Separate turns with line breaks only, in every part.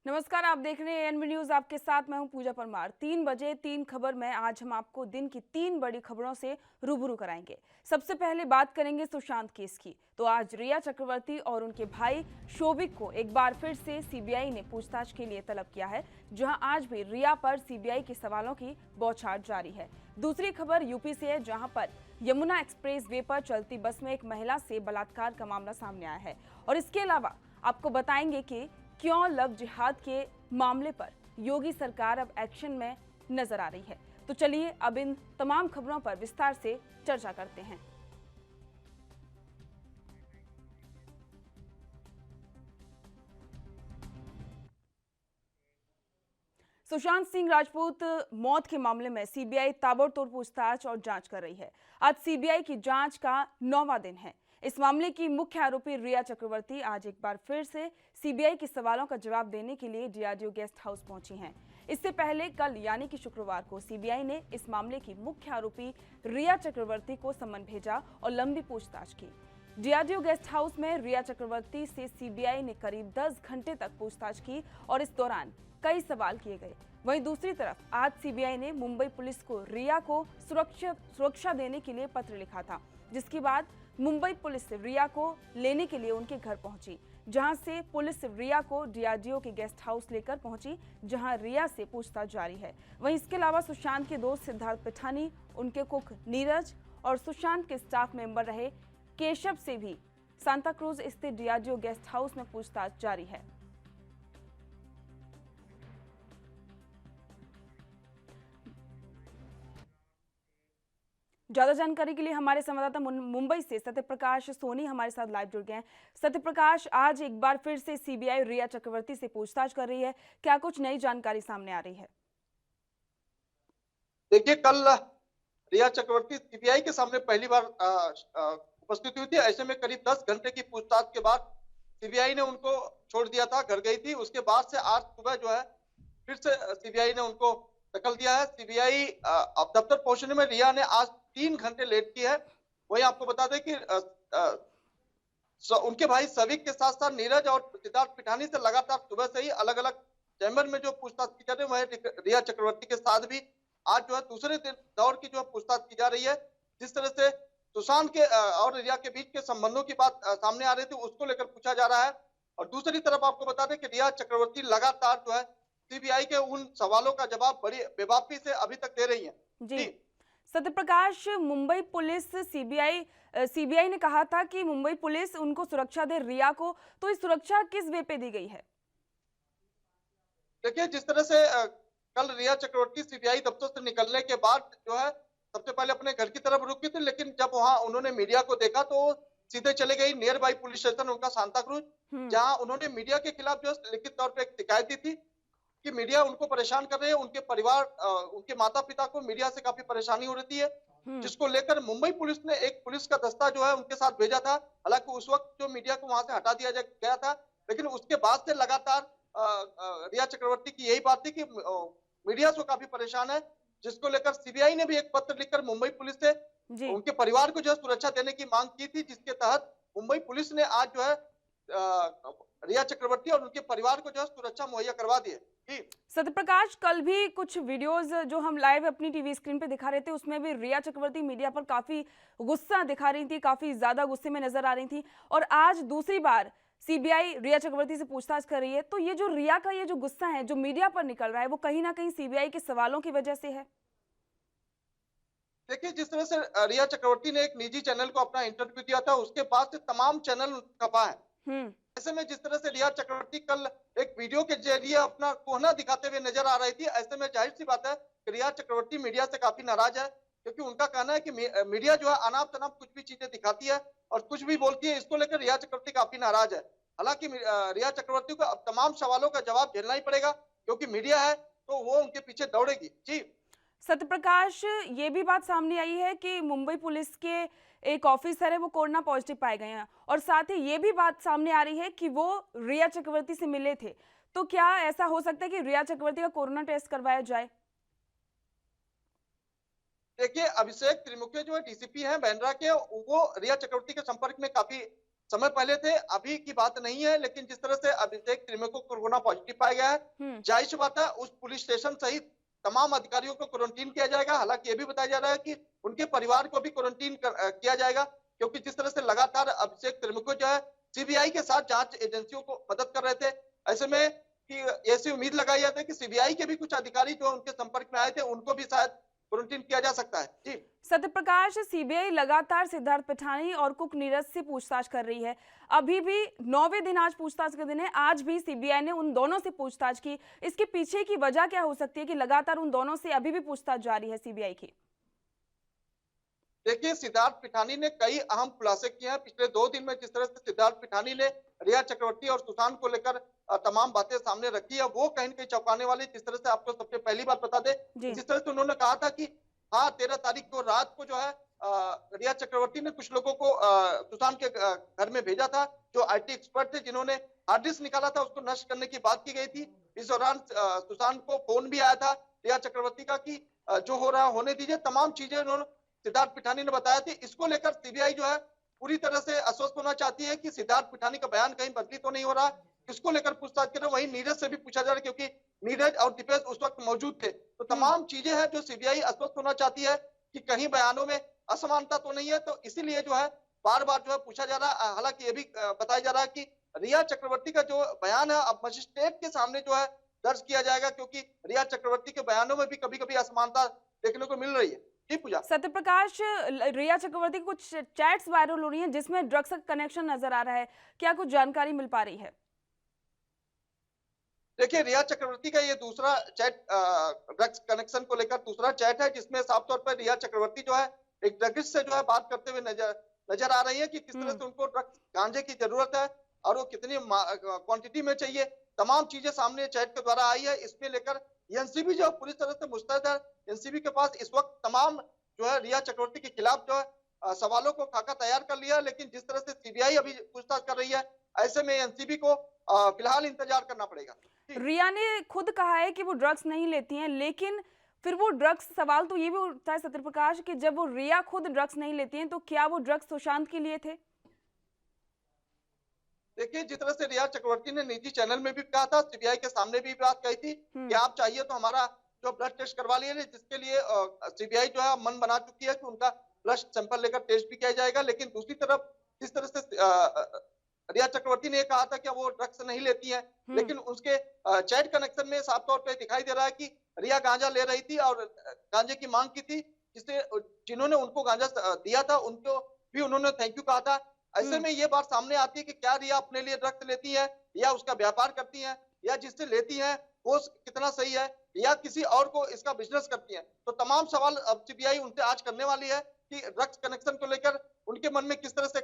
नमस्कार, आप देख रहे हैं एनबी न्यूज। आपके साथ मैं हूं पूजा परमार। 3 बजे 3 खबर में आज हम आपको दिन की 3 बड़ी खबरों से रूबरू कराएंगे। सबसे पहले बात करेंगे सुशांत केस की। तो आज रिया चक्रवर्ती और उनके भाई शोभिक को एक बार फिर से सीबीआई ने पूछताछ के लिए तलब किया है, जहां आज भी रिया पर सीबीआई के सवालों की बौछार जारी है। दूसरी खबर यूपी से है, जहां पर यमुना एक्सप्रेस वे पर चलती बस में एक महिला से बलात्कार का मामला सामने आया है। और इसके अलावा आपको बताएंगे कि क्यों लव जिहाद के मामले पर योगी सरकार अब एक्शन में नजर आ रही है। तो चलिए अब इन तमाम खबरों पर विस्तार से चर्चा करते हैं। सुशांत सिंह राजपूत मौत के मामले में सीबीआई ताबड़तोड़ पूछताछ और जांच कर रही है। आज सीबीआई की जांच का 9वां दिन है। इस मामले की मुख्य आरोपी रिया चक्रवर्ती आज एक बार फिर से सीबीआई के सवालों का जवाब देने के लिए डीआरडीओ गेस्ट हाउस पहुंची हैं। इससे पहले कल यानी कि शुक्रवार को सीबीआई ने इस मामले की मुख्य आरोपी रिया चक्रवर्ती को सम्मन भेजा और लंबी पूछताछ की। डीआरडीओ गेस्ट हाउस में रिया चक्रवर्ती से सीबीआई ने करीब 10 घंटे तक पूछताछ की और इस दौरान कई सवाल किए गए। वहीं दूसरी तरफ आज सीबीआई ने मुंबई पुलिस को रिया को सुरक्षा देने के लिए पत्र लिखा था, जिसके बाद मुंबई पुलिस रिया को लेने के लिए उनके घर पहुंची, जहां से पुलिस रिया को डीआरडीओ के गेस्ट हाउस लेकर पहुंची, जहां रिया से पूछताछ जारी है। वहीं इसके अलावा सुशांत के दोस्त सिद्धार्थ पिठानी, उनके कुक नीरज और सुशांत के स्टाफ मेंबर रहे केशव से भी सांता क्रूज स्थित डीआरडीओ गेस्ट हाउस में पूछताछ जारी है। ज्यादा जानकारी के लिए हमारे संवाददाता मुंबई से सत्यप्रकाश सोनी हमारे साथ लाइव जुड़ गए हैं। सत्यप्रकाश, आज एक बार फिर से सीबीआई रिया चक्रवर्ती से पूछताछ कर रही है, क्या कुछ नई जानकारी सामने आ रही है?
देखिए, कल रिया चक्रवर्ती सीबीआई के सामने पहली बार उपस्थित हुई थी। ऐसे में करीब 10 घंटे की पूछताछ के बाद सीबीआई ने उनको छोड़ दिया था, घर गई थी। उसके बाद से आज सुबह जो है फिर से सीबीआई ने उनको दखल दिया है। सीबीआई अब दफ्तर पहुंचने में रिया ने आज 3 घंटे लेट की है। वही आपको बता दें कि उनके भाई सविक के साथ साथ नीरज और सिद्धार्थ पिठानी से लगातार सुबह से ही अलग अलग चैम्बर में जो पूछताछ की जा रही है, वह रिया चक्रवर्ती के साथ भी आज जो है दूसरे दौर की जो पूछताछ की जा रही है। जिस तरह से सुशांत के और रिया के बीच के संबंधों की बात सामने आ रही थी, उसको लेकर पूछा जा रहा है। और दूसरी तरफ आपको बता दें कि रिया चक्रवर्ती लगातार जो है सीबीआई के उन सवालों का जवाब बड़ी बेबाकी से अभी तक दे रही है।
जी सत्यप्रकाश, मुंबई पुलिस सीबीआई ने कहा था कि मुंबई पुलिस उनको सुरक्षा दे रिया को, तो इस सुरक्षा किस वे पे दी गई है?
देखिए, जिस तरह से कल रिया चक्रवर्ती सीबीआई दफ्तर से निकलने के बाद जो है सबसे पहले अपने घर की तरफ रुकी थी, लेकिन जब वहां उन्होंने मीडिया को देखा तो सीधे चले गई नियर बाई पुलिस स्टेशन उनका सांता क्रूज, जहां उन्होंने मीडिया के खिलाफ जो लिखित तौर पर एक शिकायत दी थी कि मीडिया उनको परेशान कर रहे हैं। उनके परिवार, उनके माता पिता को मीडिया से काफी परेशानी हो रही है, जिसको लेकर मुंबई पुलिस ने एक पुलिस का दस्ता जो है उनके साथ भेजा था। हालांकि उस वक्त जो मीडिया को वहां से हटा दिया गया था, लेकिन उसके बाद से लगातार रिया चक्रवर्ती की यही बात थी कि मीडिया से काफी परेशान है, जिसको लेकर सीबीआई ने भी एक पत्र लिखकर मुंबई पुलिस से उनके परिवार को जो है सुरक्षा देने की मांग की थी, जिसके तहत मुंबई पुलिस ने आज जो है रिया चक्रवर्ती और उनके परिवार को जो है सुरक्षा मुहैया करवा दी है।
सत्यप्रकाश, कल भी कुछ वीडियोस जो हम लाइव अपनी टीवी स्क्रीन पे दिखा रहे थे, उसमें भी रिया चक्रवर्ती मीडिया पर काफी गुस्सा दिखा रही थी, काफी ज्यादा गुस्से में नजर आ रही थी। और आज दूसरी बार सीबीआई रिया चक्रवर्ती से पूछताछ कर रही है, तो ये जो रिया का ये जो गुस्सा है जो मीडिया पर निकल रहा है, वो कहीं ना कहीं सीबीआई के सवालों की वजह से है।
देखिए, जिस तरह से रिया चक्रवर्ती ने एक निजी चैनल को अपना इंटरव्यू दिया था, उसके बाद से तमाम चैनल खपा है। ऐसे में जिस तरह से रिया चक्रवर्ती कल एक वीडियो के जरिए अपना कोहना दिखाते हुए नजर आ रही थी, ऐसे में जाहिर सी बात है कि रिया चक्रवर्ती मीडिया से काफी नाराज है, क्योंकि उनका कहना है कि मीडिया जो है अनाप शनाप कुछ भी चीजें दिखाती है और कुछ भी बोलती है। इसको लेकर रिया चक्रवर्ती काफी नाराज है। हालांकि रिया चक्रवर्ती को अब तमाम सवालों का जवाब झेलना ही पड़ेगा, क्योंकि मीडिया है तो वो उनके पीछे दौड़ेगी। जी
सत्यप्रकाश, ये भी बात सामने आई है कि मुंबई पुलिस के एक ऑफिसर है वो कोरोना पॉजिटिव पाए गए हैं, और साथ ही ये भी बात सामने आ रही है कि वो रिया चक्रवर्ती से मिले थे। तो क्या ऐसा हो सकता है कि रिया चक्रवर्ती का कोरोना टेस्ट करवाया जाए?
देखिए, अभिषेक त्रिमुखे जो है डीसीपी हैं बांद्रा के, वो रिया चक्रवर्ती के संपर्क में काफी समय पहले थे, अभी की बात नहीं है, लेकिन जिस तरह से अभिषेक त्रिमे को कोरोना पॉजिटिव पाया गया है, जाहिर सी बात है उस पुलिस स्टेशन सहित तमाम अधिकारियों को क्वारंटीन किया जाएगा। हालांकि ये भी बताया जा रहा है कि उनके परिवार को भी क्वारंटीन किया जाएगा, क्योंकि जिस तरह से लगातार अभिषेक त्रिमे को जो है सीबीआई के साथ जांच एजेंसियों को मदद कर रहे थे, ऐसे में कि ऐसी उम्मीद लगाई जाती है कि सीबीआई के भी कुछ अधिकारी जो उनके संपर्क में आए थे, उनको भी शायद क्वारंटीन किया जा सकता है। जी
सत्यप्रकाश, सीबीआई लगातार सिद्धार्थ पिठानी और कुक नीरज से पूछताछ कर रही है। अभी भी 9वें दिन आज पूछताछ का दिन है, आज भी सीबीआई ने उन दोनों से पूछताछ की। इसके पीछे की वजह क्या हो सकती है कि लगातार उन दोनों से अभी भी पूछताछ जारी है सीबीआई की?
देखिए, सिद्धार्थ पिठानी ने कई अहम खुलासे किए हैं पिछले 2 दिन में। जिस तरह से सिद्धार्थ पिठानी ने रिया चक्रवर्ती और सुशांत को लेकर तमाम बातें सामने रखी है, वो कहीं न कहीं चौंकाने वाली। जिस तरह से आपको सबसे पहली बात बता दें,
जी।
जिस तरह से उन्होंने कहा था कि हाँ, 13 तारीख को रात को जो है रिया चक्रवर्ती ने कुछ लोगों को सुशांत के घर में भेजा था, जो आईटी एक्सपर्ट थे, जिन्होंने हार्ड डिस्क निकाला था, उसको नष्ट करने की बात की गई थी। इस दौरान सुशांत को फोन भी आया था रिया चक्रवर्ती का कि जो हो रहा है होने दीजिए। तमाम चीजें उन्होंने सिद्धार्थ पिठानी ने बताया थी। इसको लेकर सीबीआई जो है पूरी तरह से आश्वस्त होना चाहती है कि सिद्धार्थ पिठानी का बयान कहीं बदली तो नहीं हो रहा। इसको लेकर पूछताछ कर रहे हैं। वहीं नीरज से भी पूछा जा रहा है, क्योंकि नीरज और दीपेश उस वक्त मौजूद थे। तो तमाम चीजें हैं जो सीबीआई आश्वस्त होना चाहती है कि कहीं बयानों में असमानता तो नहीं है। तो इसीलिए जो है बार बार जो है पूछा जा रहा है। हालांकि ये भी बताया जा रहा है कि रिया चक्रवर्ती का जो बयान है अब मजिस्ट्रेट के सामने जो है दर्ज किया जाएगा, क्योंकि रिया चक्रवर्ती के बयानों में भी कभी कभी असमानता देखने को मिल रही है। जी पूजा।
सत्यप्रकाश, रिया चक्रवर्ती की कुछ चैट्स वायरल हो रही हैं जिसमें ड्रग्स का कनेक्शन नजर आ रहा है। क्या कुछ जानकारी मिल पा रही है?
देखिए, रिया चक्रवर्ती का ये दूसरा चैट ड्रग्स कनेक्शन को लेकर दूसरा चैट है, जिसमें साफ तौर पर रिया चक्रवर्ती जो है एक ड्रगिस्ट से जो है बात करते हुए नजर आ रही है कि किस तरह से उनको ड्रग्स गांजे की जरूरत है और वो कितनी क्वांटिटी में चाहिए। तमाम चीजें सामने चैट के द्वारा आई है। इसमें लेकर एनसीबी जो पूरी तरह से मुस्तैद है। एनसीबी के पास इस वक्त तमाम जो है रिया चक्रवर्ती के खिलाफ जो है सवालों को खाका तैयार कर लिया। लेकिन जिस तरह से सीबीआई अभी पूछताछ कर रही है, ऐसे में एनसीबी को फिलहाल इंतजार करना पड़ेगा।
रिया ने खुद कहा है कि वो ड्रग्स नहीं लेती हैं, लेकिन फिर वो ड्रग्स, सवाल तो ये भी उठता है सत्यप्रकाश कि जब वो रिया खुद ड्रग्स नहीं लेती हैं तो क्या वो ड्रग्स सुशांत के लिए थे?
देखिए, जिस तरह से रिया चक्रवर्ती ने निजी चैनल में भी कहा था, सीबीआई के सामने भी बात कही थी कि आप चाहिए तो हमारा जो ब्लड टेस्ट करवा लिए, जिसके लिए सीबीआई जो है मन बना चुकी है कि उनका ब्लड सैंपल लेकर टेस्ट भी किया जाएगा। लेकिन दूसरी तरफ जिस तरह से रिया चक्रवर्ती ने कहा था कि वो ड्रग्स नहीं लेती है, लेकिन उसके चैट कनेक्शन में साफ तौर पर दिखाई दे रहा है कि रिया गांजा ले रही थी और गांजे की मांग की थी, जिससे जिन्होंने उनको गांजा दिया था उनको भी उन्होंने थैंक यू कहा था। ऐसे में ये बात सामने आती है कि क्या रिया अपने लिए ड्रग्स लेती है या उसका व्यापार करती है, या जिससे लेती है वो कितना सही है, या किसी और को इसका बिजनेस करती है। तो तमाम सवाल अब सीबीआई उनसे आज करने वाली है कि ड्रग्स कनेक्शन को लेकर उनके मन में किस तरह से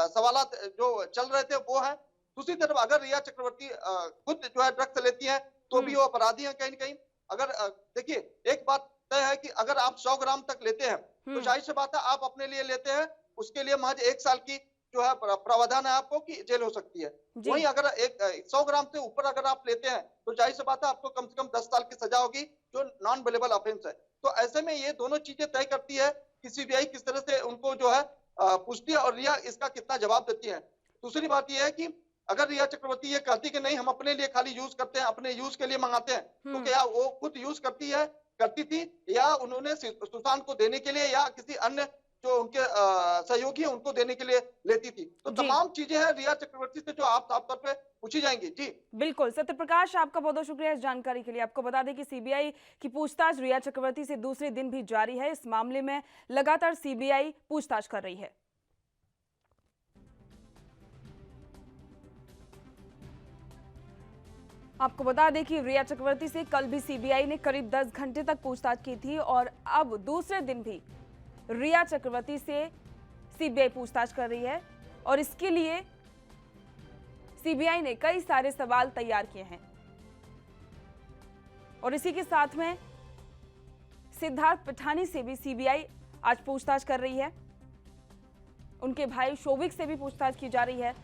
सवाल जो चल रहे थे वो है। दूसरी तरफ अगर रिया चक्रवर्ती खुद जो है ड्रग्स लेती है तो भी वो अपराधी है कहीं न कहीं। अगर देखिए, एक बात तय है कि अगर आप 100 ग्राम तक लेते हैं तो जाहिर सी बात है आप अपने लिए लेते हैं, उसके लिए महज 1 साल की जो है प्रावधान है आपको कि जेल हो सकती है। वहीं अगर 100 ग्राम से ऊपर अगर आप लेते हैं तो जाहिर सी बात है आपको कम से कम 10 साल की सजा होगी, जो नॉन बेलेबल ऑफेंस है। तो ऐसे में ये दोनों चीजें तय करती है कि सीबीआई किस तरह से उनको जो है पूछती है और रिया इसका कितना जवाब देती है। दूसरी बात यह है कि अगर रिया चक्रवर्ती ये कहती कि नहीं हम अपने लिए खाली यूज करते हैं, अपने यूज के लिए मंगाते हैं, तो क्या वो खुद यूज करती थी, या उन्होंने सुशांत को देने के लिए या किसी अन्य जो उनके सहयोगी है उनको देने के लिए लेती थी। तो तमाम चीजें हैं रिया चक्रवर्ती से जो आप साफ तौर पे पूछी जाएंगी। जी
बिल्कुल सत्यप्रकाश, आपका बहुत बहुत शुक्रिया इस जानकारी के लिए। आपको बता दें कि सीबीआई की पूछताछ रिया चक्रवर्ती से दूसरे दिन भी जारी है। इस मामले में लगातार सीबीआई पूछताछ कर रही है। आपको बता दें कि रिया चक्रवर्ती से कल भी सीबीआई ने करीब 10 घंटे तक पूछताछ की थी और अब दूसरे दिन भी रिया चक्रवर्ती से सीबीआई पूछताछ कर रही है और इसके लिए सीबीआई ने कई सारे सवाल तैयार किए हैं। और इसी के साथ में सिद्धार्थ पिठानी से भी सीबीआई आज पूछताछ कर रही है। उनके भाई शोभिक से भी पूछताछ की जा रही है।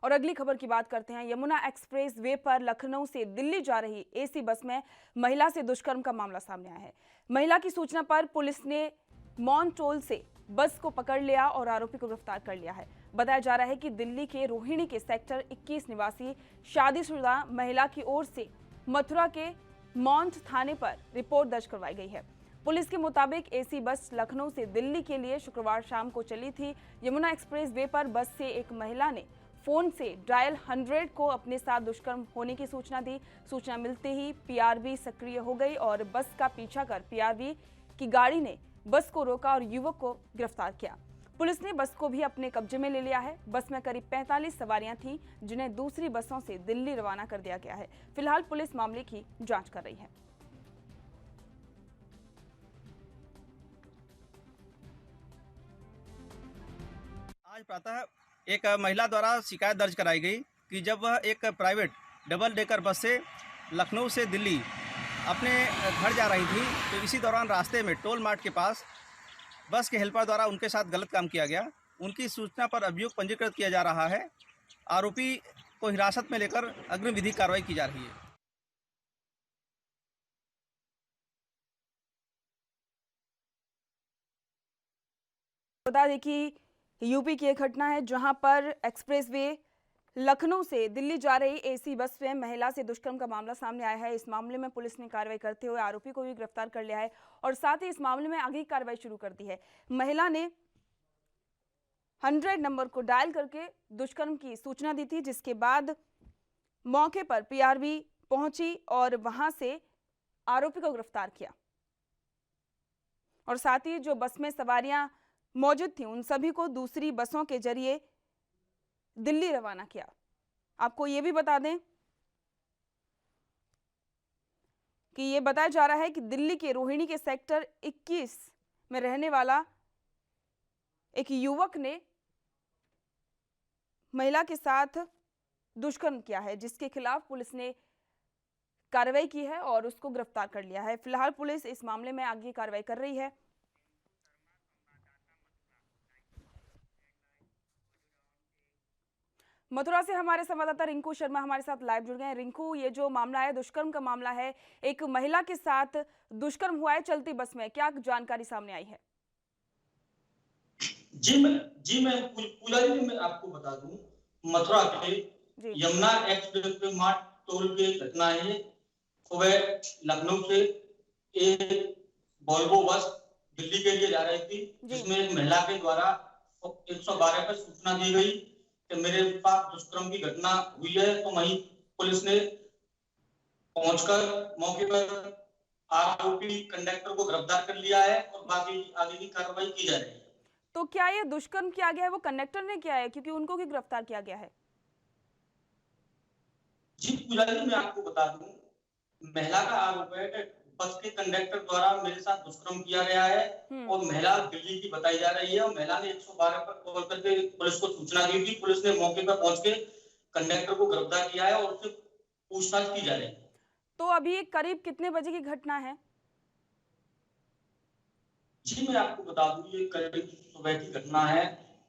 और अगली खबर की बात करते हैं। यमुना एक्सप्रेस वे पर लखनऊ से दिल्ली जा रही एसी बस में महिला से दुष्कर्म का मामला सामने आया है। महिला की सूचना पर पुलिस ने मॉन टोल से बस को पकड़ लिया और आरोपी को गिरफ्तार कर लिया है। बताया जा रहा है कि दिल्ली के रोहिणी के सेक्टर 21 निवासी शादीशुदा महिला की ओर से मथुरा के मॉन्ट थाने पर रिपोर्ट दर्ज करवाई गई है। पुलिस के मुताबिक एसी बस लखनऊ से दिल्ली के लिए शुक्रवार शाम को चली थी। यमुना एक्सप्रेस वे पर बस से एक महिला ने फोन से डायल 100 को अपने साथ दुष्कर्म होने की सूचना दी। सूचना मिलते ही पीआरवी सक्रिय हो गई और बस का पीछा कर पीआरवी की गाड़ी ने बस को रोका और युवक को गिरफ्तार किया। पुलिस ने बस को भी अपने कब्जे में ले लिया है। बस में करीब 45 सवारियां थीं, जिन्हें दूसरी बसों से दिल्ली रवाना कर दिया गया है। फिलहाल पुलिस मामले की जांच कर रही है।
आज प्रातः एक महिला द्वारा शिकायत दर्ज कराई गई कि जब वह एक प्राइवेट डबल डेकर बस से लखनऊ से दिल्ली अपने घर जा रही थी, तो इसी दौरान रास्ते में टोल मार्ट के पास बस के हेल्पर द्वारा उनके साथ गलत काम किया गया। उनकी सूचना पर अभियोग पंजीकृत किया जा रहा है। आरोपी को हिरासत में लेकर अग्रिम विधिक कार्रवाई की जा रही है।
बता दें कि यूपी की एक घटना है जहां पर एक्सप्रेसवे लखनऊ से दिल्ली जा रही एसी बस में महिला से दुष्कर्म का मामला सामने आया है। इस मामले में पुलिस ने कार्रवाई करते हुए आरोपी को भी गिरफ्तार कर लिया है और साथ ही इस मामले में आगे की कार्रवाई शुरू कर दी है। महिला ने 100 नंबर को डायल करके दुष्कर्म की सूचना दी थी, जिसके बाद मौके पर पीआरवी पहुंची और वहां से आरोपी को गिरफ्तार किया और साथ ही जो बस में सवारियां मौजूद थी उन सभी को दूसरी बसों के जरिए दिल्ली रवाना किया। आपको ये भी बता दें कि ये बताया जा रहा है कि दिल्ली के रोहिणी के सेक्टर 21 में रहने वाला एक युवक ने महिला के साथ दुष्कर्म किया है, जिसके खिलाफ पुलिस ने कार्रवाई की है और उसको गिरफ्तार कर लिया है। फिलहाल पुलिस इस मामले में आगे कार्रवाई कर रही है। मथुरा से हमारे संवाददाता रिंकू शर्मा हमारे साथ लाइव जुड़ गए हैं। रिंकू, ये जो मामला है दुष्कर्म का मामला है, एक महिला के साथ दुष्कर्म हुआ है चलती बस में, क्या जानकारी सामने आई है?
जी मैं पुजारी मैं आपको बता दूं, मथुरा के यमुना एक्सप्रेस पे मार्ट टोल पे घटना है। सुबह लखनऊ से एक वोल्वो बस दिल्ली के लिए जा रही थी, जिसमें एक महिला के द्वारा 112 पर सूचना दी गई कि मेरे साथ दुष्कर्म की घटना हुई है। तो वहीं पुलिस ने पहुंचकर मौके पर आरोपी कंडक्टर को गिरफ्तार कर लिया है और बाकी आगे की कार्रवाई की जा रही है।
तो क्या ये दुष्कर्म किया गया है वो कंडक्टर ने किया है, क्योंकि उनको भी गिरफ्तार किया गया है?
जी पुजारी मैं आपको बता दूं, महिला का आरोप है कि बस के कंडक्टर द्वारा मेरे साथ दुष्कर्म किया गया है और महिला दिल्ली की बताई जा रही है और महिला ने 112 पर कॉल करके पुलिस को सूचना दी थी। पुलिस ने मौके पर पहुंच के कंडक्टर को गिरफ्तार किया है और उससे पूछताछ की जा रही है।
तो अभी एक करीब कितने बजे की घटना है?
जी मैं आपको बता दूं, ये करीब सुबह की घटना है।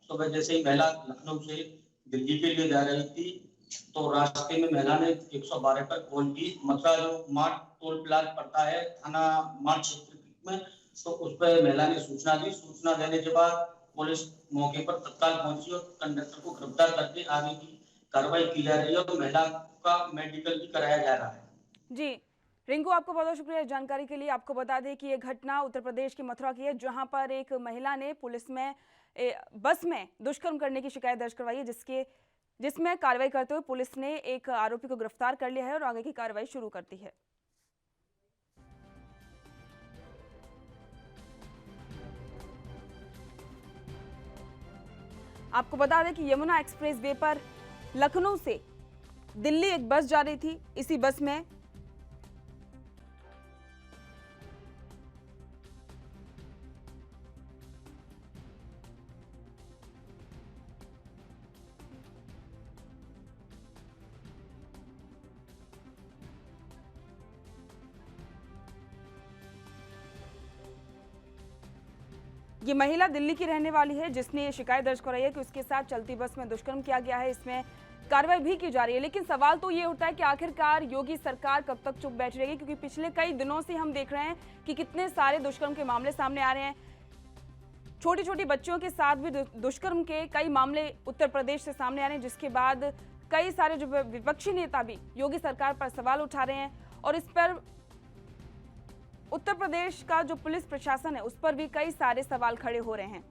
सुबह जैसे ही महिला लखनऊ से दिल्ली के लिए जा रही थी, तो रास्ते में महिला ने 112 पर कॉल की। मथुरा जो मार्ट टोल प्लाजा पड़ता है थाना मार्ट क्षेत्र में, तो उस पर महिला ने सूचना दी। सूचना देने के बाद पुलिस मौके पर तत्काल पहुंची और कंडक्टर को गिरफ्तार करके आगे की कार्रवाई की जा रही है और महिला का मेडिकल भी कराया जा रहा है।
जी रिंकू, आपको बहुत बहुत शुक्रिया जानकारी के लिए। आपको बता दें कि ये घटना उत्तर प्रदेश की मथुरा की है, जहां पर एक महिला ने पुलिस में बस में दुष्कर्म करने की शिकायत दर्ज करवाई है, जिसमें कार्रवाई करते हुए पुलिस ने एक आरोपी को गिरफ्तार कर लिया है और आगे की कार्रवाई शुरू कर दी है। आपको बता दें कि यमुना एक्सप्रेस वे पर लखनऊ से दिल्ली एक बस जा रही थी। इसी बस में ये महिला दिल्ली की रहने वाली है जिसने ये शिकायत दर्ज कराई है कि उसके साथ चलती बस में दुष्कर्म किया गया है। इसमें कार्रवाई भी की जा रही है, लेकिन सवाल तो ये उठता है कि आखिरकार योगी सरकार कब तक चुप बैठ रहेगी, क्योंकि पिछले कई दिनों से हम देख रहे हैं कि कितने सारे दुष्कर्म के मामले सामने आ रहे हैं। छोटी छोटी बच्चियों के साथ भी दुष्कर्म के कई मामले उत्तर प्रदेश से सामने आ रहे हैं, जिसके बाद कई सारे जो विपक्षी नेता भी योगी सरकार पर सवाल उठा रहे हैं और इस पर उत्तर प्रदेश का जो पुलिस प्रशासन है उस पर भी कई सारे सवाल खड़े हो रहे हैं।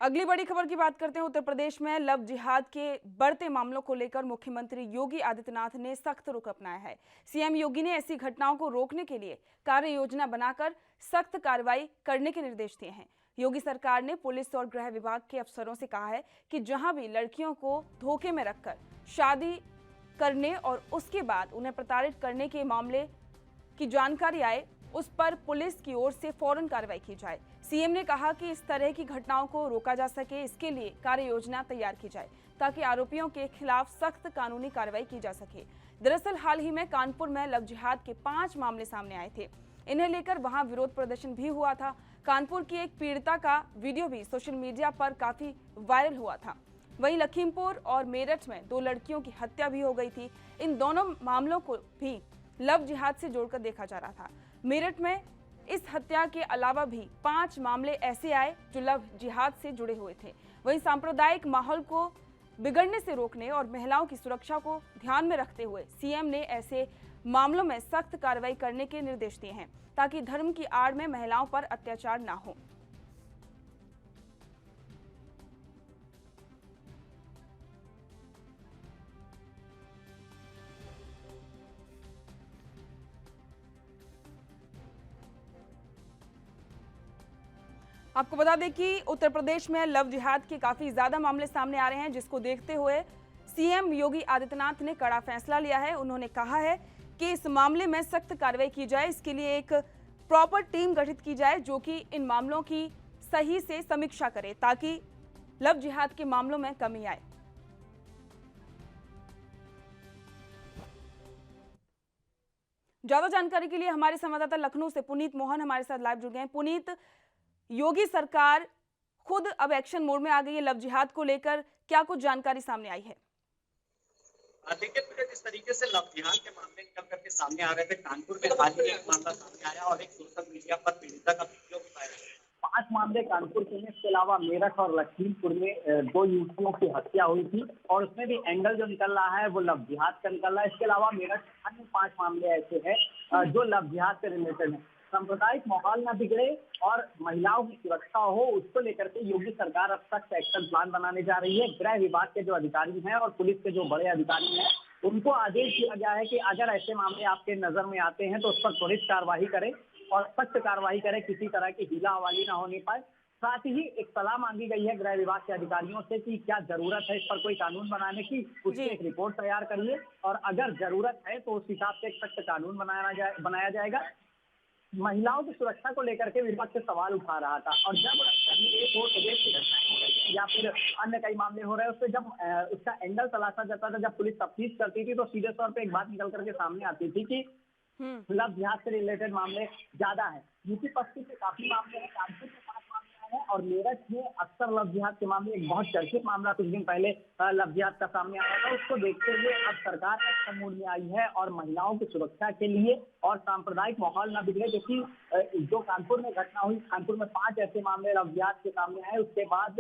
अगली बड़ी खबर की बात करते हैं। उत्तर प्रदेश में लव जिहाद के बढ़ते मामलों को लेकर मुख्यमंत्री योगी आदित्यनाथ ने सख्त रुख अपनाया है। सीएम योगी ने ऐसी घटनाओं को रोकने के लिए कार्य योजना बनाकर सख्त कार्रवाई करने के निर्देश दिए हैं। योगी सरकार ने पुलिस और गृह विभाग के अफसरों से कहा है कि जहां भी लड़कियों को धोखे में रखकर शादी करने और उसके बाद उन्हें प्रताड़ित करने के मामले की जानकारी आए, उस पर पुलिस की ओर से फौरन कार्रवाई की जाए। सीएम ने कहा कि इस तरह की घटनाओं को रोका जा सके, इसके लिए कार्य योजना तैयार की जाए ताकि आरोपियों के खिलाफ सख्त कानूनी कार्रवाई की जा सके। दरअसल हाल ही में कानपुर में लव जिहाद के 5 मामले सामने आए थे। इन्हें लेकर वहां विरोध प्रदर्शन भी हुआ था। कानपुर की एक पीड़िता का वीडियो भी सोशल मीडिया पर काफी वायरल हुआ था। वहीं लखीमपुर और मेरठ में 2 लड़कियों की हत्या भी हो गई थी। इन दोनों मामलों को भी लव जिहाद से जोड़कर देखा जा रहा था। मेरठ में इस हत्या के अलावा भी 5 मामले ऐसे आए जो लव जिहाद से जुड़े हुए थे। वहीं सांप्रदायिक माहौल को बिगड़ने से रोकने और महिलाओं की सुरक्षा को ध्यान में रखते हुए सीएम ने ऐसे मामलों में सख्त कार्रवाई करने के निर्देश दिए हैं ताकि धर्म की आड़ में महिलाओं पर अत्याचार ना हो। आपको बता दें कि उत्तर प्रदेश में लव जिहाद के काफी ज्यादा मामले सामने आ रहे हैं, जिसको देखते हुए सीएम योगी आदित्यनाथ ने कड़ा फैसला लिया है। उन्होंने कहा है कि इस मामले में सख्त कार्रवाई की जाए। इसके लिए एक प्रॉपर टीम गठित की जाए जो कि इन मामलों की सही से समीक्षा करे ताकि लव जिहाद के मामलों में कमी आए। ज्यादा जानकारी के लिए हमारे संवाददाता लखनऊ से पुनीत मोहन हमारे साथ लाइव जुड़ गए हैं। पुनीत, योगी सरकार खुद अब एक्शन मोड में आ गई है लव जिहाद को लेकर, क्या कुछ जानकारी सामने आई है?
देखिए, जिस तरीके से लव जिहाद के मामले निकल करके सामने आ रहे थे, कानपुर में हाल ही एक मामला सामने आया और एक सोशल मीडिया पर पीड़िता का वीडियो बताया। 5 मामले कानपुर के हैं। इसके अलावा मेरठ और लखीमपुर में 2 युवतियों की हत्या हुई थी और उसमें भी एंगल जो निकल रहा है वो लव जिहाद का निकल रहा है। इसके अलावा मेरठ अन्य 5 मामले ऐसे हैं जो लव जिहाद से रिलेटेड है। सांप्रदायिक माहौल न बिगड़े और महिलाओं की सुरक्षा हो, उसको लेकर के योगी सरकार अब सख्त एक्शन प्लान बनाने जा रही है। गृह विभाग के जो अधिकारी हैं और पुलिस के जो बड़े अधिकारी हैं उनको आदेश दिया गया है कि अगर ऐसे मामले आपके नजर में आते हैं तो उस पर त्वरित कार्रवाई करें और सख्त कार्रवाई करें, किसी तरह की हीला हवाली ना होने पाए। साथ ही एक सलाह मांगी गई है गृह विभाग के अधिकारियों से कि क्या जरूरत है इस पर कोई कानून बनाने की, उसकी एक रिपोर्ट तैयार करिए और अगर जरूरत है तो उस हिसाब से एक सख्त कानून बनाया जाएगा। महिलाओं की सुरक्षा को लेकर के विभाग से सवाल उठा रहा था और जब एक और प्रदेश की घटनाएं हो रही या फिर अन्य कई मामले हो रहे हैं उससे जब उसका एंगल तलाशा जाता था, जब पुलिस तफ्तीश करती थी तो सीधे तौर पे एक बात निकल करके सामने आती थी कि लव जिहाद से रिलेटेड मामले ज्यादा है। यूपी पश्चिम के काफी मामले हैं, कानपुर के 5 मामले हैं और मेरठ में अक्सर लव जिहाद के मामले, एक बहुत चर्चित मामला कुछ दिन पहले लव जिहाद का सामने आया था। उसको देखते हुए अब सरकार एक्शन मोड में आई है और महिलाओं की सुरक्षा के लिए और सांप्रदायिक माहौल न बिगड़े, क्योंकि जो कानपुर में घटना हुई, कानपुर में 5 ऐसे मामले लव जिहाद के सामने आए। उसके बाद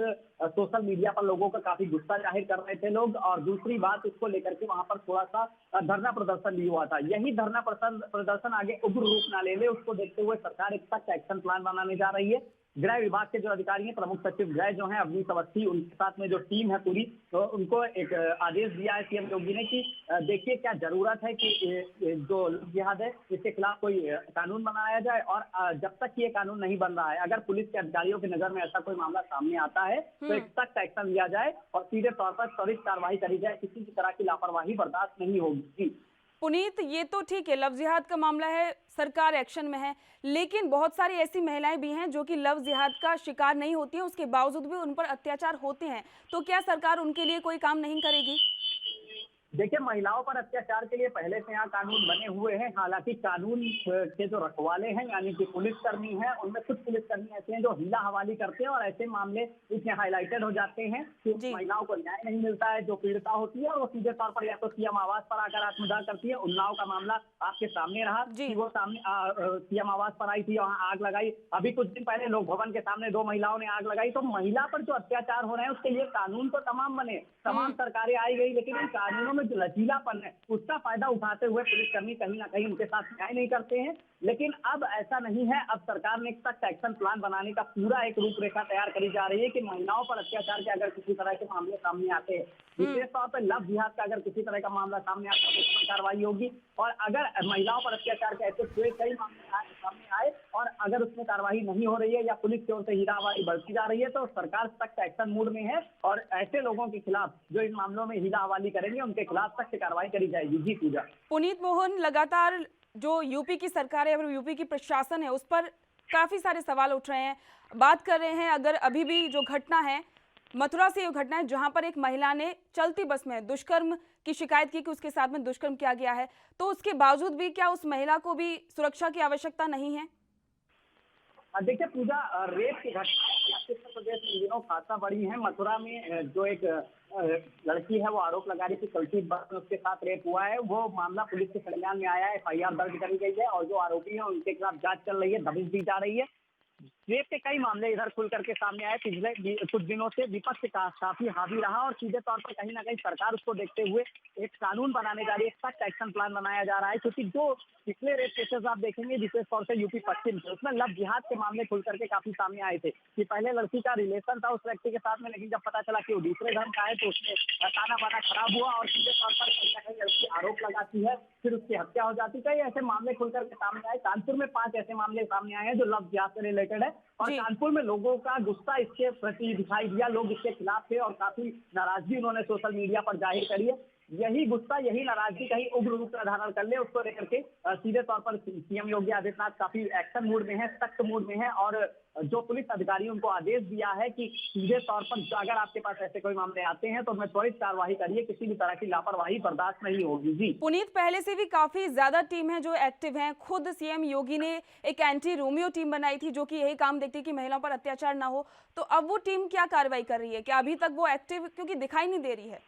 सोशल मीडिया पर लोगों का काफी गुस्सा जाहिर कर रहे थे लोग और दूसरी बात उसको लेकर के वहां पर थोड़ा सा धरना प्रदर्शन भी हुआ था। यही धरना प्रदर्शन आगे उग्र रूप ना ले ले, उसको देखते हुए सरकार एक सख्त एक्शन प्लान बनाने जा रही है। गृह विभाग के जो अधिकारी हैं, प्रमुख सचिव गृह जो हैं अवनीश अवस्थी, उनके साथ में जो टीम है पूरी, तो उनको एक आदेश दिया है सीएम योगी ने कि देखिए क्या जरूरत है कि जो जिहाद है इसके खिलाफ कोई कानून बनाया जाए और जब तक ये कानून नहीं बन रहा है, अगर पुलिस के अधिकारियों की नजर में ऐसा कोई मामला सामने आता है तो एक सख्त एक्शन लिया जाए और सीधे तौर पर त्वरित कार्रवाई करी जाए। किसी भी तरह की लापरवाही बर्दाश्त नहीं होगी।
पुनीत, ये तो ठीक है, लव जिहाद का मामला है, सरकार एक्शन में है, लेकिन बहुत सारी ऐसी महिलाएं भी हैं जो कि लव जिहाद का शिकार नहीं होती हैं, उसके बावजूद भी उन पर अत्याचार होते हैं, तो क्या सरकार उनके लिए कोई काम नहीं करेगी?
देखिए, महिलाओं पर अत्याचार के लिए पहले से यहाँ कानून बने हुए हैं। हालांकि कानून के जो रखवाले हैं यानी कि पुलिसकर्मी हैं, उनमें कुछ पुलिसकर्मी ऐसे हैं जो हीला हवाली करते हैं और ऐसे मामले इसमें हाईलाइटेड हो जाते हैं कि
जी।
महिलाओं को न्याय नहीं मिलता है। जो पीड़िता होती है और वो सीधे तौर पर या तो सीएम आवास पर आकर आत्मदाह करती है। उन्नाव का मामला आपके सामने रहा
जी।
कि वो सामने सीएम आवास पर आई थी, वहां आग लगाई। अभी कुछ दिन पहले लोक भवन के सामने 2 महिलाओं ने आग लगाई। तो महिला पर जो अत्याचार हो रहे हैं उसके लिए कानून तो तमाम बने, तमाम सरकारें आई गई, लेकिन इन कानूनों में जो लचीलापन है उसका फायदा उठाते हुए पुलिसकर्मी कहीं ना कहीं उनके साथ न्याय नहीं करते हैं। लेकिन अब ऐसा नहीं है। अब सरकार ने एक सख्त एक्शन प्लान बनाने का पूरा एक रूपरेखा तैयार करी जा रही है कि महिलाओं पर अत्याचार के अगर किसी तरह के मामले सामने आते हैं, विशेष तौर पर लव जिहाद का अगर किसी तरह का मामला सामने आता है तो उसमें कार्रवाई होगी। और अगर महिलाओं पर अत्याचार के ऐसे कई मामले सामने आए और अगर उसमें कार्रवाई नहीं हो रही है या पुलिस की ओर से हीराहवारी बढ़ती जा रही है तो सरकार सख्त एक्शन मूड में है और ऐसे लोगों के खिलाफ जो इन मामलों में हीराहवाली करेंगे उनके खिलाफ सख्त कार्रवाई करी जाएगी। जी पूजा।
पुनीत मोहन, लगातार जो यूपी की सरकार है और यूपी की प्रशासन है उस पर काफी सारे सवाल उठ रहे हैं। बात कर रहे हैं अगर अभी भी जो घटना है मथुरा से, ये घटना है जहां पर एक महिला ने चलती बस में दुष्कर्म की शिकायत की कि उसके साथ में दुष्कर्म किया गया है, तो उसके बावजूद भी क्या उस महिला को भी सुरक्षा की आवश्यकता नहीं है?
देखिए पूजा, रेप की घटना उत्तर प्रदेश में इन दिनों खासा बड़ी है। मथुरा में जो एक लड़की है वो आरोप लगा रही थी चलती बस में उसके साथ रेप हुआ है। वो मामला पुलिस के संज्ञान में आया है, एफआईआर दर्ज करी गई है और जो आरोपी है उनके खिलाफ जांच चल रही है, दबिश दी जा रही है। रेप के कई मामले इधर खुल करके सामने आए। पिछले कुछ दिनों से विपक्ष काफी हावी रहा और सीधे तौर पर कहीं ना कहीं सरकार उसको देखते हुए एक कानून बनाने जा रही है, एक सख्त एक्शन प्लान बनाया जा रहा है। क्योंकि जो पिछले रेप केसेस आप देखेंगे विशेष तौर से यूपी पश्चिम के, उसमें लव जिहाद के मामले खुल करके काफी सामने आए थे कि पहले लड़की का रिलेशन था उस व्यक्ति के साथ में, लेकिन जब पता चला कि वो दूसरे धर्म का है तो उसमें खाना पाना खराब हुआ और सीधे तौर पर कहीं ना कहीं लड़की आरोप लगाती है, फिर उसकी हत्या हो जाती है। ऐसे मामले खुल करके सामने आए। कानपुर में 5 ऐसे मामले सामने आए हैं जो लव जिहाद से रिलेटेड है और कानपुर में लोगों का गुस्सा इसके प्रति दिखाई दिया। लोग इसके खिलाफ थे और काफी नाराजगी उन्होंने सोशल मीडिया पर जाहिर करी है। यही गुस्सा, यही नाराजगी कहीं उग्र रूप धारण कर ले, उसको लेकर के सीधे तौर पर सीएम योगी आदित्यनाथ काफी एक्शन मूड में है, सख्त मूड में है और जो पुलिस अधिकारी उनको आदेश दिया है कि सीधे तौर पर अगर आपके पास ऐसे कोई मामले आते हैं तो उनमें त्वरित कार्रवाई करिए, किसी भी तरह की लापरवाही बर्दाश्त नहीं होगी। जी
पुनीत, पहले से भी काफी ज्यादा टीम है जो एक्टिव हैं। खुद सीएम योगी ने एक एंटी रोमियो टीम बनाई थी जो कि यही काम देखती है कि महिलाओं पर अत्याचार ना हो, तो अब वो टीम क्या कार्रवाई कर रही है? क्या अभी तक वो एक्टिव क्योंकि दिखाई नहीं दे रही है?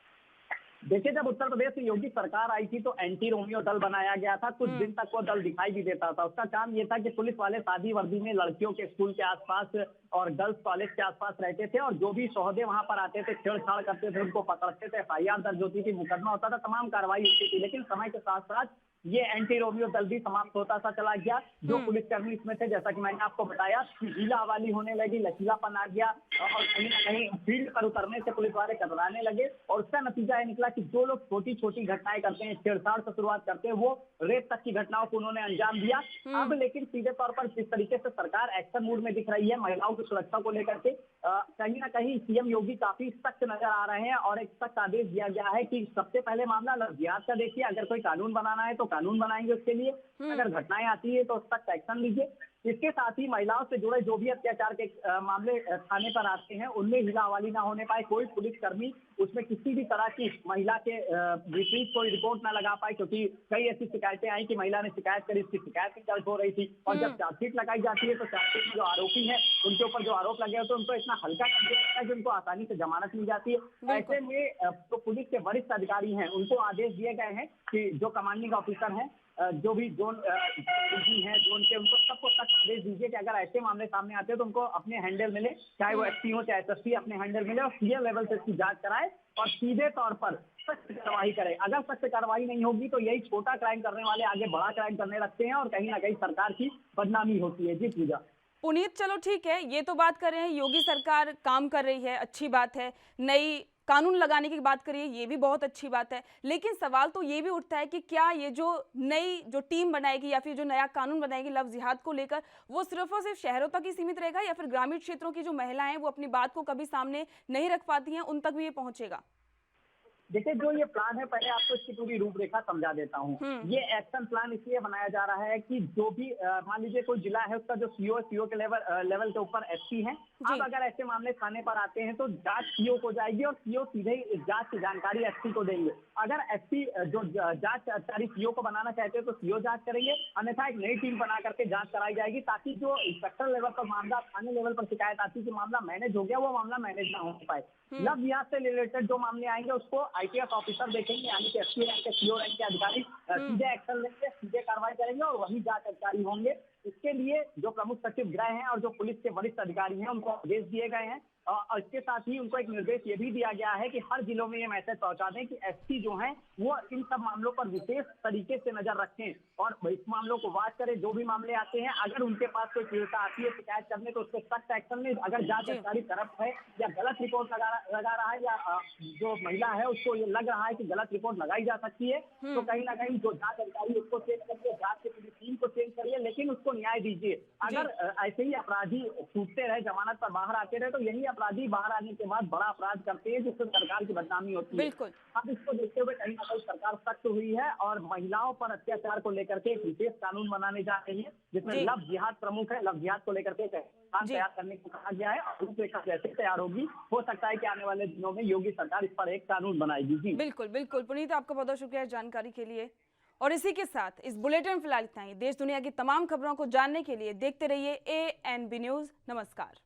देखिए, जब उत्तर प्रदेश में योगी सरकार आई थी तो एंटी रोमियो दल बनाया गया था। कुछ दिन तक वो दल दिखाई भी देता था। उसका काम ये था कि पुलिस वाले सादी वर्दी में लड़कियों के स्कूल के आसपास और गर्ल्स कॉलेज के आसपास रहते थे और जो भी सौदे वहां पर आते थे, छेड़छाड़ करते थे, उनको पकड़ते थे, एफआईआर दर्ज होती थी, मुकदमा होता था, तमाम कार्रवाई होती थी। लेकिन समय के साथ साथ ये एंटी रोमियो दल भी समाप्त होता सा चला गया। जो पुलिसकर्मी इसमें थे, जैसा कि मैंने आपको बताया, ढीला हवाली होने लगी, लचीलापन आ गया और कहीं ना कहीं फील्ड पर उतरने से पुलिस वाले घबराने लगे और उसका नतीजा यह निकला कि जो लोग छोटी छोटी घटनाएं करते हैं, छेड़छाड़ से शुरुआत करते हैं, वो रेप तक की घटनाओं को उन्होंने अंजाम दिया। अब लेकिन सीधे तौर पर जिस तरीके से सरकार एक्शन मूड में दिख रही है महिलाओं की सुरक्षा को लेकर के, कहीं ना कहीं सीएम योगी काफी सख्त नजर आ रहे हैं और एक सख्त आदेश दिया गया है कि सबसे पहले मामला लव जिहाद का देखिए, अगर कोई कानून बनाना है तो कानून बनाएंगे उसके लिए, अगर घटनाएं आती है तो सख्त एक्शन लीजिए। इसके साथ ही महिलाओं से जुड़े जो भी अत्याचार के मामले थाने पर आते हैं उनमें हीला हवाली ना होने पाए, कोई पुलिसकर्मी उसमें किसी भी तरह की महिला के विपरीत कोई रिपोर्ट ना लगा पाए, क्योंकि कई ऐसी शिकायतें आई कि महिला ने शिकायत करी, उसकी शिकायत भी दर्ज हो रही थी और जब चार्जशीट लगाई जाती है तो चार्जशीट में जो आरोपी है उनके ऊपर जो आरोप लगे होते हैं उनको इतना हल्का कर दिया जाता है कि उनको आसानी से जमानत मिल जाती है। ऐसे में जो पुलिस के वरिष्ठ अधिकारी हैं उनको आदेश दिए गए हैं कि जो कमांडिंग ऑफिसर हैं, जो भी जोन है जोन के, उनको सबको सख्त आदेश दीजिए कि अगर ऐसे मामले सामने आते हैं तो उनको अपने हैंडल मिले, चाहे वो एसपी हो चाहे एसएसपी, अपने हैंडल मिले और सीए लेवल से इसकी जांच कराए और सीधे तौर पर सख्त कार्रवाई करे। अगर सख्त कार्रवाई नहीं होगी तो यही छोटा क्राइम करने वाले आगे बड़ा क्राइम करने लगते हैं और कहीं ना कहीं सरकार की बदनामी होती है। जी पूजा।
पुनीत, चलो ठीक है, ये तो बात कर रहे हैं योगी सरकार काम कर रही है, अच्छी बात है, नई कानून लगाने की बात करिए, ये भी बहुत अच्छी बात है, लेकिन सवाल तो ये भी उठता है कि क्या ये जो नई जो टीम बनाएगी या फिर जो नया कानून बनाएगी लव जिहाद को लेकर, वो सिर्फ और सिर्फ शहरों तक ही सीमित रहेगा या फिर ग्रामीण क्षेत्रों की जो महिलाएं हैं वो अपनी बात को कभी सामने नहीं रख पाती हैं, उन तक भी ये पहुंचेगा?
देखिए जो ये प्लान है, पहले आपको इसकी पूरी रूपरेखा समझा देता हूँ। ये एक्शन प्लान इसलिए बनाया जा रहा है कि जो भी मान लीजिए कोई जिला है, उसका जो सीओ के लेवल के ऊपर एसपी है, अब अगर ऐसे मामले थाने पर आते हैं तो जांच सीओ को जाएगी और सीओ सीधे जांच की जानकारी एसपी को देंगे। अगर एसपी जो जांच अधिकारी सीओ को बनाना चाहते हैं तो सीओ जांच करेंगे, अन्यथा एक नई टीम बना करके जांच कराई जाएगी, ताकि जो इंस्पेक्टर लेवल पर मामला, थाने लेवल पर शिकायत आती है कि मामला मैनेज हो गया, वो मामला मैनेज ना हो पाए। लव जिहाद से रिलेटेड जो मामले आएंगे उसको आईपीएस ऑफिसर देखेंगे, यानी कि एसपी रैंक के, सीओ रैंक के अधिकारी सीधे एक्शन लेंगे, सीधे कार्रवाई करेंगे और वही जांच अधिकारी होंगे। इसके लिए जो प्रमुख सचिव गृह हैं और जो पुलिस के वरिष्ठ अधिकारी हैं, उनको आदेश दिए गए हैं और इसके साथ ही उनको एक निर्देश ये भी दिया गया है कि हर जिलों में ये मैसेज पहुंचा दें कि एसपी जो हैं वो इन सब मामलों पर विशेष तरीके से नजर रखें और इस मामलों को वाच करें। जो भी मामले आते हैं, अगर उनके पास कोई पीड़िता आती है शिकायत करने, तो उस पर सख्त एक्शन लें। अगर जांच अधिकारी करप्ट है या गलत रिपोर्ट लगा रहा है, या जो महिला है उसको ये लग रहा है कि गलत रिपोर्ट लगाई जा सकती है, तो कहीं ना कहीं जो जांच अधिकारी उसको चेंज करिए, जांच की पूरी टीम को चेंज करिए, लेकिन उसको न्याय दीजिए। अगर ऐसे ही अपराधी छूटते रहे, जमानत पर बाहर आते रहे, तो यही अपराधी बाहर आने के बाद बड़ा अपराध करते हैं, जिससे सरकार की बदनामी होती है।
बिल्कुल।
अब इसको देखते हुए कहीं ना कहीं सरकार सख्त हुई है और महिलाओं पर अत्याचार को लेकर के एक विशेष कानून बनाने जा रही है, जिसमें लव जिहाद प्रमुख है। लव जिहाद को लेकर के कानून तैयार करने को कहा गया है और रूपरेखा जैसे तैयार होगी, हो सकता है कि आने वाले दिनों में योगी सरकार इस पर एक कानून बनाएगी। जी
बिल्कुल बिल्कुल पुनीत, आपका बहुत बहुत शुक्रिया जानकारी के लिए। और इसी के साथ इस बुलेटिन में फिलहाल इतना ही। देश दुनिया की तमाम खबरों को जानने के लिए देखते रहिए ANB न्यूज। नमस्कार।